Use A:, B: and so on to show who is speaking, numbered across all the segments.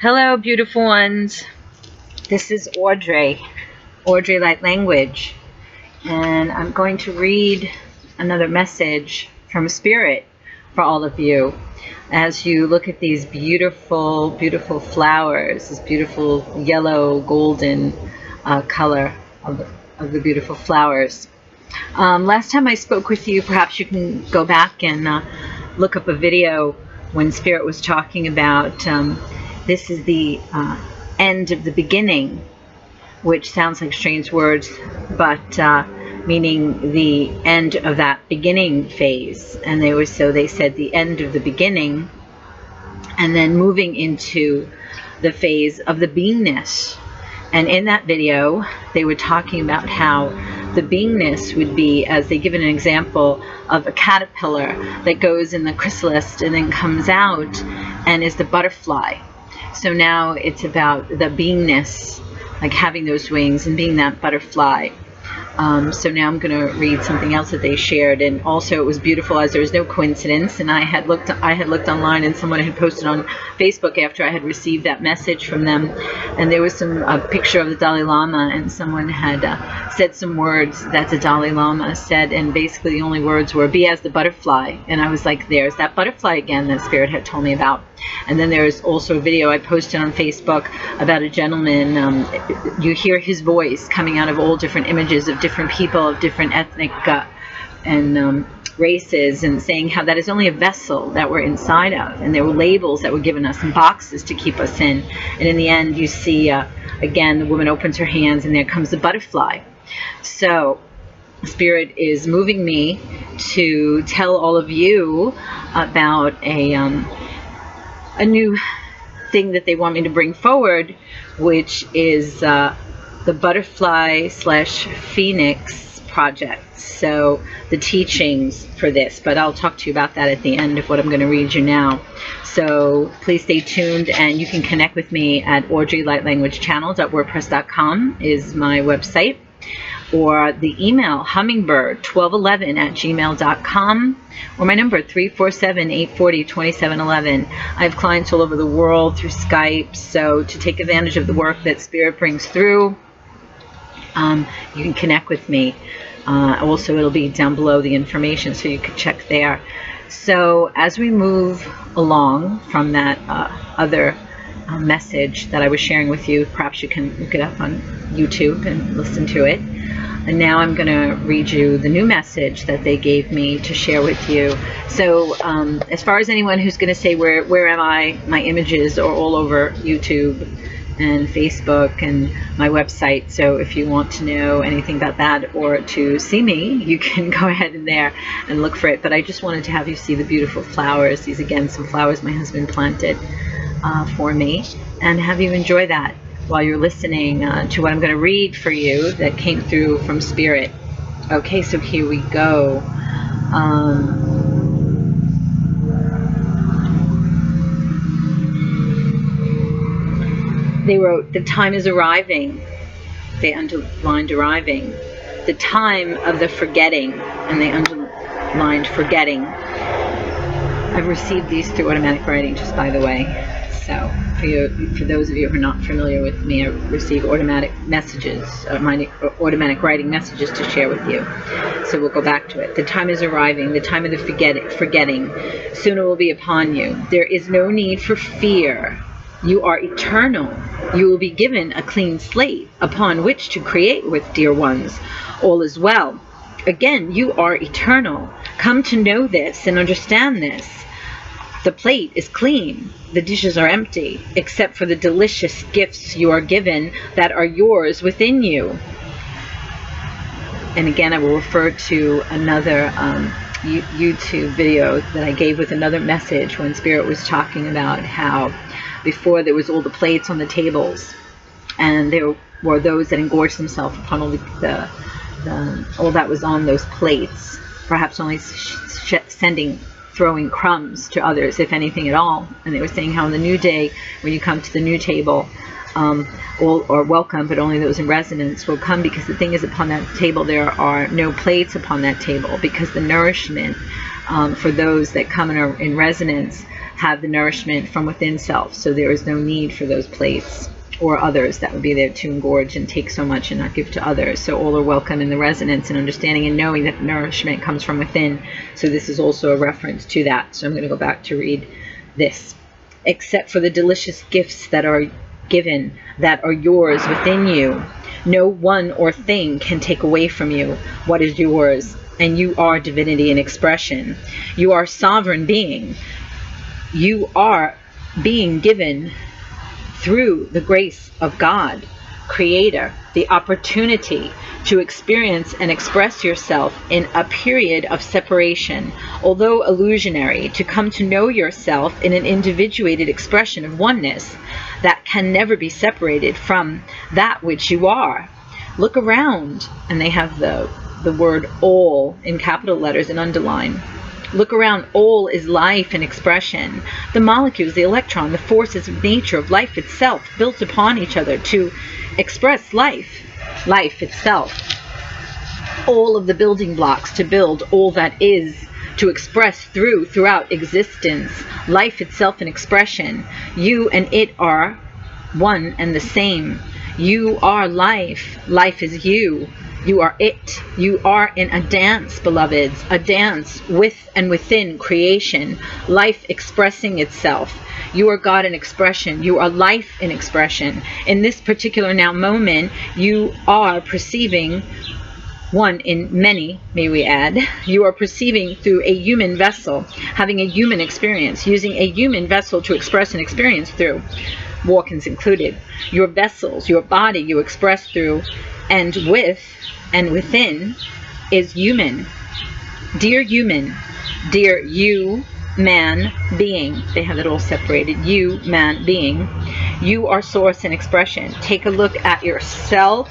A: Hello, beautiful ones. This is Audrey Light Language, and I'm going to read another message from Spirit for all of you as you look at these beautiful, beautiful flowers, this beautiful yellow, golden color of the beautiful flowers. Last time I spoke with you, perhaps you can go back and look up a video when Spirit was talking about this is the end of the beginning, which sounds like strange words, but meaning the end of that beginning phase. And they said the end of the beginning, and then moving into the phase of the beingness. And in that video, they were talking about how the beingness would be, as they give an example of a caterpillar that goes in the chrysalis and then comes out and is the butterfly. So now it's about the beingness, like having those wings and being that butterfly. So now I'm going to read something else that they shared, and also it was beautiful as there was no coincidence. And I had looked online, and someone had posted on Facebook after I had received that message from them, and there was a picture of the Dalai Lama, and someone had said some words that the Dalai Lama said, and basically the only words were "be as the butterfly." And I was like, there's that butterfly again that Spirit had told me about. And then there's also a video I posted on Facebook about a gentleman. You hear his voice coming out of all different images of different people of different ethnic and races, and saying how that is only a vessel that we're inside of, and there were labels that were given us and boxes to keep us in. And in the end, you see again, the woman opens her hands, and there comes the butterfly. So Spirit is moving me to tell all of you about a new thing that they want me to bring forward, which is the Butterfly/Phoenix project. So the teachings for this, but I'll talk to you about that at the end of what I'm going to read you now. So please stay tuned, and you can connect with me at audreylightlanguagechannel.wordpress.com is my website, or the email hummingbird1211@gmail.com, or my number 347-840-2711. I have clients all over the world through Skype, so to take advantage of the work that Spirit brings through, you can connect with me. Also, it'll be down below the information, so you can check there. So as we move along from that other message that I was sharing with you, perhaps you can look it up on YouTube and listen to it. And now I'm going to read you the new message that they gave me to share with you. So as far as anyone who's going to say, where am I? My images are all over YouTube and Facebook and my website. So if you want to know anything about that or to see me, you can go ahead in there and look for it. But I just wanted to have you see the beautiful flowers. These, again, some flowers my husband planted for me, and have you enjoy that while you're listening to what I'm going to read for you that came through from Spirit. Okay, so here we go. They wrote, "The time is arriving." They underlined arriving. "The time of the forgetting," and they underlined forgetting. I've received these through automatic writing, just by the way. So for those of you who are not familiar with me, I receive automatic messages, automatic writing messages to share with you. So we'll go back to it. "The time is arriving, the time of the forgetting. Soon it will be upon you. There is no need for fear. You are eternal. You will be given a clean slate upon which to create with, dear ones. All is well. Again, you are eternal. Come to know this and understand this. The plate is clean. The dishes are empty, except for the delicious gifts you are given that are yours within you." And again, I will refer to another YouTube video that I gave with another message when Spirit was talking about how before there was all the plates on the tables, and there were those that engorged themselves upon all all that was on those plates, perhaps only throwing crumbs to others, if anything at all. And they were saying how in the new day, when you come to the new table, or welcome, but only those in resonance will come, because the thing is, upon that table there are no plates upon that table, because the nourishment for those that come and are in resonance have the nourishment from within self. So there is no need for those plates or others that would be there to engorge and take so much and not give to others. So all are welcome in the resonance and understanding and knowing that the nourishment comes from within. So this is also a reference to that. So I'm going to go back to read this. Except for the delicious gifts that are given, that are yours within you, no one or thing can take away from you what is yours. And you are divinity in expression. You are sovereign being. You are being given through the grace of God, Creator, the opportunity to experience and express yourself in a period of separation, although illusionary, to come to know yourself in an individuated expression of oneness that can never be separated from that which you are. Look around, and they have the word all in capital letters and underline. Look around. All is life and expression. The molecules, the electron, the forces of nature, of life itself, built upon each other to express life itself. All of the building blocks to build all that is, to express throughout existence, life itself and expression. You and it are one and the same. You are life. Life is you. You are it. You are in a dance, beloveds, a dance with and within creation, life expressing itself. You are God in expression. You are life in expression. In this particular now moment, you are perceiving, one in many, may we add, you are perceiving through a human vessel, having a human experience, using a human vessel to express an experience through, walk-ins included. Your vessels, your body, you express through, and with and within is human. Dear human, dear you, man, being. They have it all separated. You, man, being. You are source and expression. Take a look at yourself.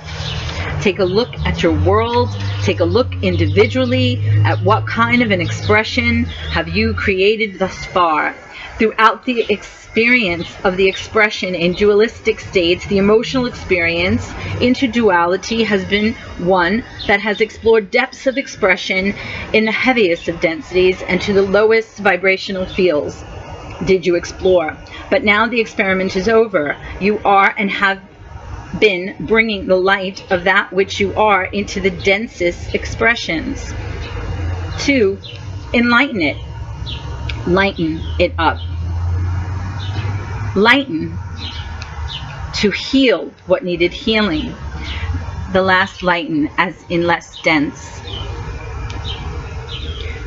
A: Take a look at your world. Take a look individually at what kind of an expression have you created thus far. Throughout the experience of the expression in dualistic states, the emotional experience into duality has been one that has explored depths of expression in the heaviest of densities and to the lowest vibrational fields. Did you explore? But now the experiment is over. You are and have been bringing the light of that which you are into the densest expressions. 2. Enlighten it. Lighten it up. Lighten, to heal what needed healing. The last lighten, as in less dense.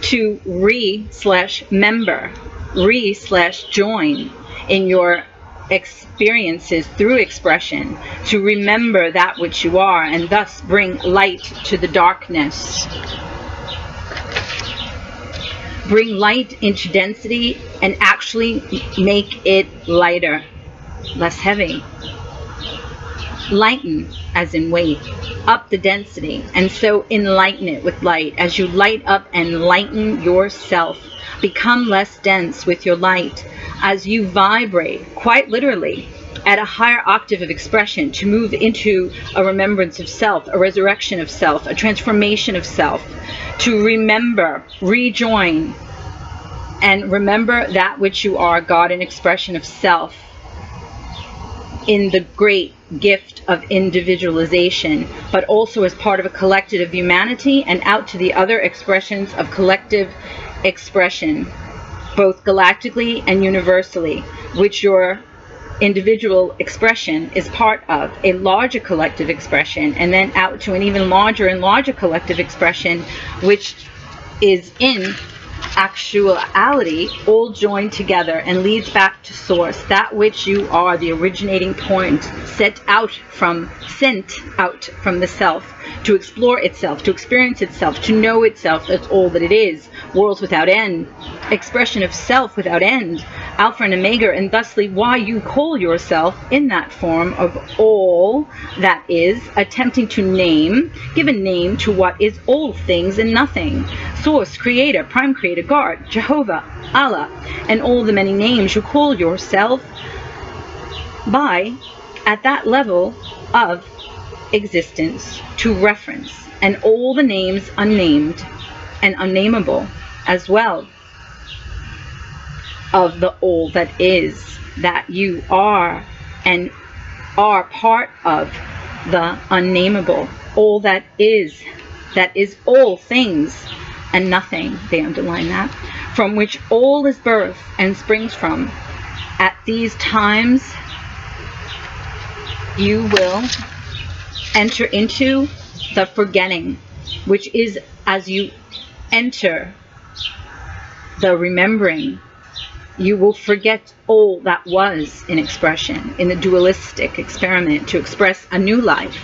A: To re/member, re/join in your experiences through expression, to remember that which you are and thus bring light to the darkness. Bring light into density and actually make it lighter, less heavy. Lighten, as in weight, up the density, and so enlighten it with light. As you light up and lighten yourself, become less dense with your light. As you vibrate, quite literally, at a higher octave of expression, to move into a remembrance of self, a resurrection of self, a transformation of self, to remember, rejoin, and remember that which you are, God, an expression of self, in the great gift of individualization, but also as part of a collective of humanity and out to the other expressions of collective expression, both galactically and universally, which your individual expression is part of, a larger collective expression, and then out to an even larger and larger collective expression, which is in actuality all joined together and leads back to source, that which you are, the originating point, sent out from the self, to explore itself, to experience itself, to know itself as all that it is, worlds without end, expression of self without end, Alpha and Omega, and thusly why you call yourself in that form of all that is, attempting to give a name to what is all things and nothing, source, creator, prime creator, God, Jehovah, Allah, and all the many names you call yourself by at that level of existence to reference, and all the names unnamed and unnameable as well. of the all that is, that you are and are part of the unnameable, all that is all things and nothing, they underline that, from which all is birth and springs from. At these times you will enter into the forgetting, which is as you enter the remembering, you will forget all that was in expression, in the dualistic experiment to express a new life.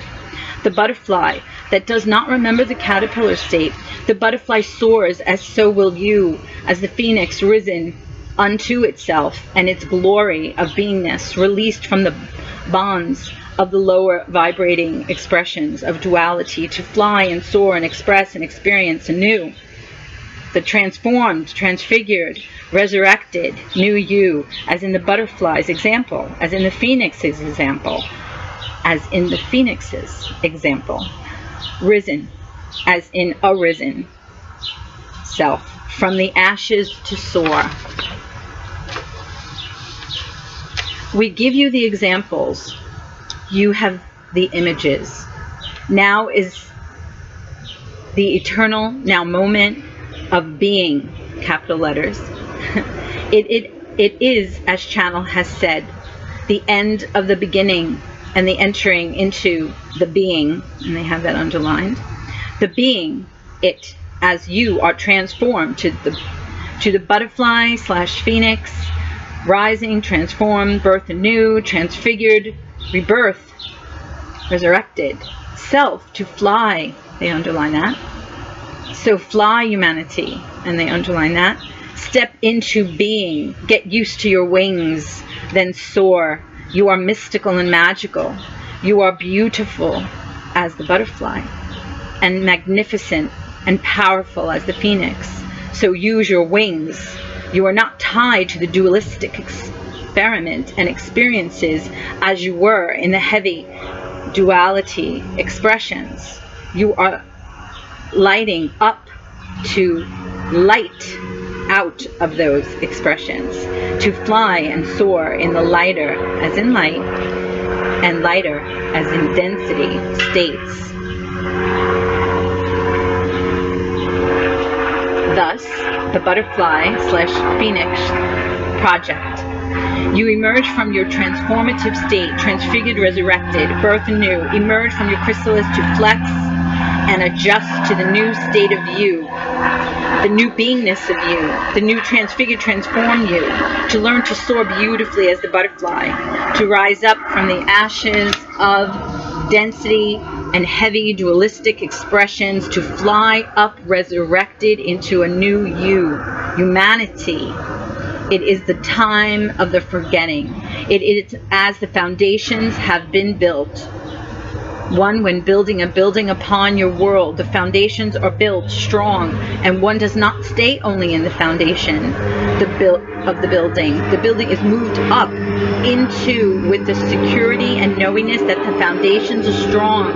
A: The butterfly that does not remember the caterpillar state, the butterfly soars, as so will you, as the phoenix risen unto itself and its glory of beingness, released from the bonds of the lower vibrating expressions of duality, to fly and soar and express and experience anew. The transformed, transfigured, resurrected new you, as in the butterfly's example, as in the phoenix's example, as in the phoenix's example, risen, as in arisen self, from the ashes to soar. We give you the examples, you have the images. Now is the eternal now moment of being, capital letters. It is, as Channel has said, the end of the beginning and the entering into the being, and they have that underlined. The being, it, as you are transformed to the butterfly / phoenix, rising, transformed, birth anew, transfigured, rebirth, resurrected, self to fly, they underline that. So fly, humanity, and they underline that. Step into being, get used to your wings, then soar. You are mystical and magical. You are beautiful as the butterfly, and magnificent and powerful as the phoenix. So use your wings. You are not tied to the dualistic experiment and experiences as you were in the heavy duality expressions. You are lighting up to light out of those expressions, to fly and soar in the lighter as in light and lighter as in density states. Thus, the butterfly / phoenix project. You emerge from your transformative state, transfigured, resurrected, birth anew, emerge from your chrysalis to flex and adjust to the new state of you, the new beingness of you, the new transfigured, transformed you, to learn to soar beautifully as the butterfly, to rise up from the ashes of density and heavy dualistic expressions, to fly up resurrected into a new you, humanity. It is the time of the forgetting. It is as the foundations have been built. One, when building a building upon your world, the foundations are built strong, and one does not stay only in the foundation of the building. The building is moved up into with the security and knowingness that the foundations are strong.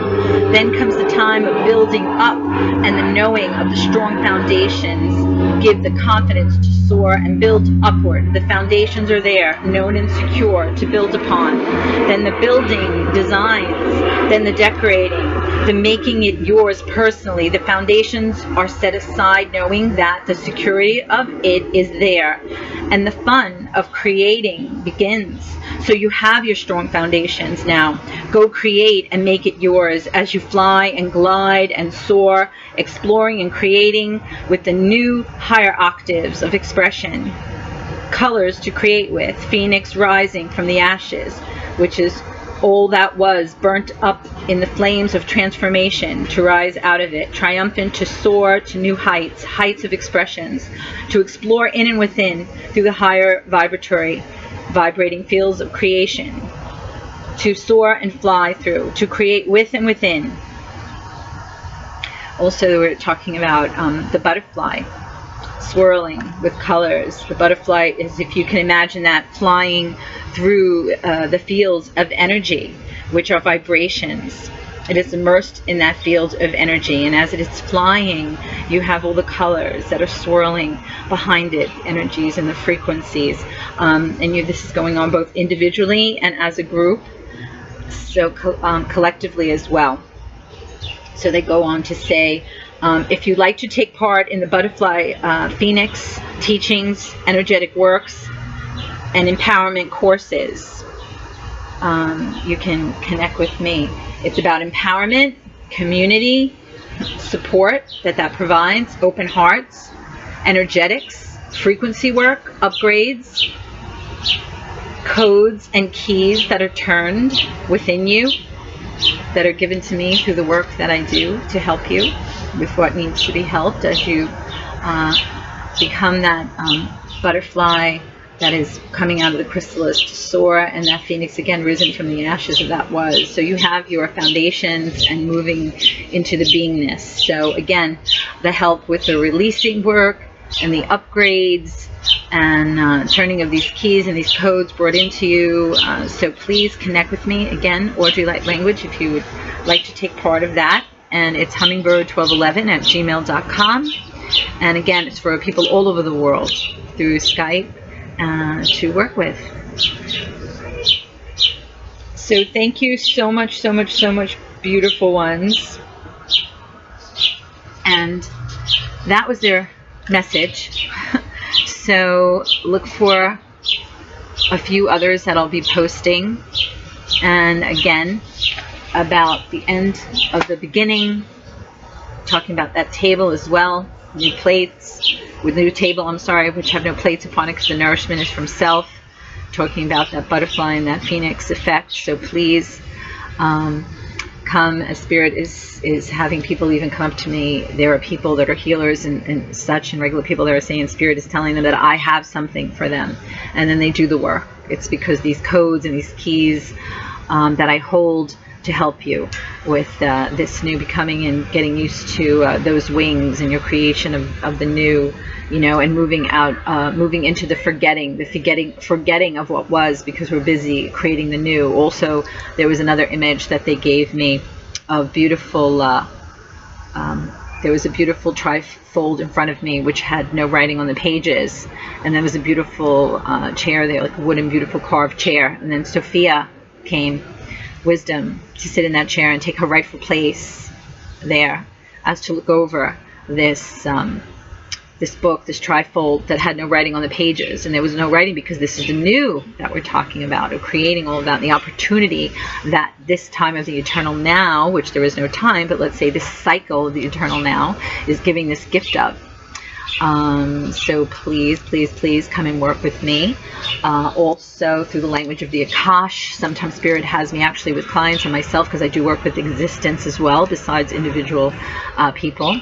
A: Then comes the time of building up, and the knowing of the strong foundations give the confidence to soar and build upward. The foundations are there, known and secure, to build upon. Then the building designs, then the decorating, the making it yours personally. The foundations are set aside, knowing that the security of it is there, and the fun of creating begins. So you have your strong foundations now. Go create and make it yours as you fly and glide and soar, exploring and creating with the new higher octaves of expression. Colors to create with, phoenix rising from the ashes, which is all that was burnt up in the flames of transformation, to rise out of it, triumphant, to soar to new heights, heights of expressions, to explore in and within through the higher vibrating fields of creation, to soar and fly through, to create with and within. Also, we're talking about the butterfly swirling with colors. The butterfly is, if you can imagine that, flying through the fields of energy, which are vibrations, It is immersed in that field of energy, and as it is flying, you have all the colors that are swirling behind it, energies and the frequencies. This is going on both individually and as a group, so collectively as well. So they go on to say, if you'd like to take part in the Butterfly Phoenix teachings, energetic works, and empowerment courses, you can connect with me. It's about empowerment, community, support that provides, open hearts, energetics, frequency work, upgrades, codes and keys that are turned within you, that are given to me through the work that I do to help you with what needs to be helped as you become that butterfly that is coming out of the chrysalis to soar, and that phoenix again risen from the ashes of that was. So you have your foundations and moving into the beingness. So again, the help with the releasing work and the upgrades and turning of these keys and these codes brought into you. So please connect with me. Again, Audrey Light Language, if you would like to take part of that. And it's hummingbird1211@gmail.com. And again, it's for people all over the world through Skype to work with. So thank you so much, so much, so much, beautiful ones. And that was their message. So look for a few others that I'll be posting. And again, about the end of the beginning, talking about that table as well, new plates, with new table, which have no plates upon it because the nourishment is from self, talking about that butterfly and that phoenix effect. So please come, as Spirit is having people even come up to me. There are people that are healers and such, and regular people that are saying Spirit is telling them that I have something for them, and then they do the work. It's because these codes and these keys that I hold to help you with this new becoming and getting used to those wings and your creation of the new, and moving out, moving into the forgetting of what was, because we're busy creating the new. Also, there was another image that they gave me of beautiful, there was a beautiful trifold in front of me which had no writing on the pages, and there was a beautiful chair there, like a wooden, beautiful carved chair, and then Sophia came, wisdom, to sit in that chair and take her rightful place there, as to look over this this book, this trifold that had no writing on the pages. And there was no writing because this is the new that we're talking about, of creating all of that, and the opportunity that this time of the eternal now, which there is no time, but let's say this cycle of the eternal now is giving this gift of. So please, please, please come and work with me. Also through the language of the Akash. Sometimes Spirit has me actually with clients and myself, because I do work with existence as well, besides individual people.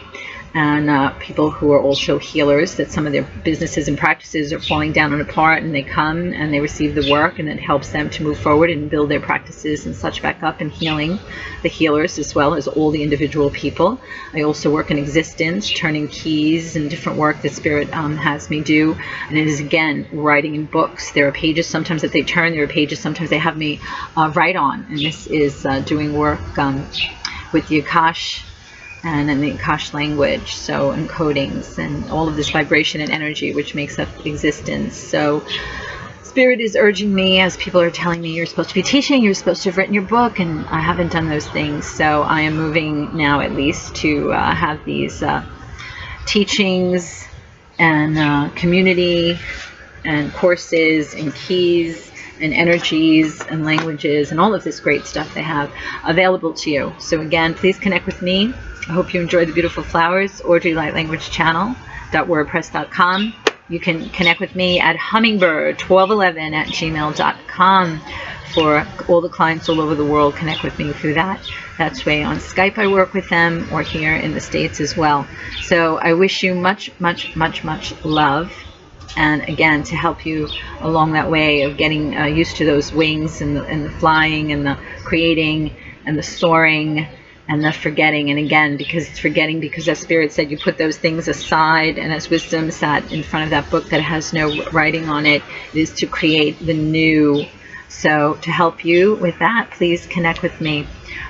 A: And people who are also healers, that some of their businesses and practices are falling down and apart, and they come and they receive the work, and it helps them to move forward and build their practices and such back up, and healing the healers as well as all the individual people. I also work in existence, turning keys and different work that Spirit has me do, and it is again writing in books. There are pages sometimes that they turn, there are pages sometimes they have me write on, and this is doing work with the Akash and in the Akash language, so encodings and all of this vibration and energy which makes up existence. So Spirit is urging me, as people are telling me, you're supposed to be teaching, you're supposed to have written your book, and I haven't done those things. So I am moving now, at least, to have these teachings and community and courses and keys and energies and languages and all of this great stuff they have available to you. So again, please connect with me. I hope you enjoy the beautiful flowers. Audrey Light Language Channel.wordpress.com. You can connect with me at hummingbird1211@gmail.com. For all the clients all over the world, connect with me through that. That's way on Skype I work with them, or here in the States as well. So I wish you much, much, much, much love. And again, to help you along that way of getting used to those wings and the flying and the creating and the soaring and the forgetting. And again, because it's forgetting, because as Spirit said, you put those things aside, and as wisdom sat in front of that book that has no writing on it, it is to create the new. So to help you with that, please connect with me.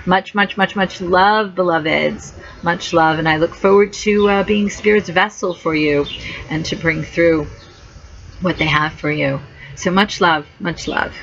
A: Much, much, much, much love, beloveds. Much love. And I look forward to being Spirit's vessel for you and to bring through what they have for you. So much love, much love.